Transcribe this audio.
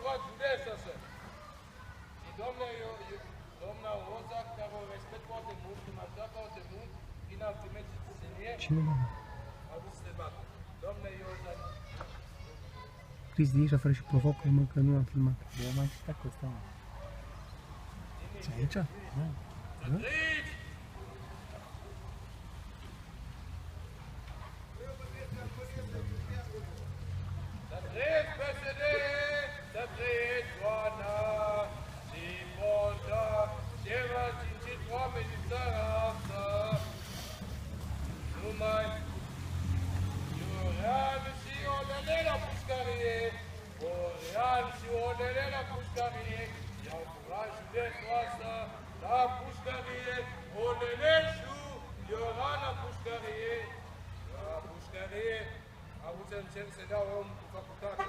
toată județa să. Și doamna Roza, care o respect foarte mult, cum așa foarte mult, din altume cetățenie, a vrut să se bată. Doamna Roza... Cristi, ieși afară și provocă-mă că nu am filmat. Eu mai citat cu ăsta, mă. Ce aici? Da. Aici! Să trăiesc PSD! Să trăiesc Oana! Și Bonda! Ce v-a cincit oameni din țara asta! Numai Iorean și Olele la pușcărie! Iorean și Olele la pușcărie! I-au furat județul ăsta la pușcărie! Oleleșu! Ioran la pușcărie! La pușcărie! A vrut să încerc să dau om cu facultate.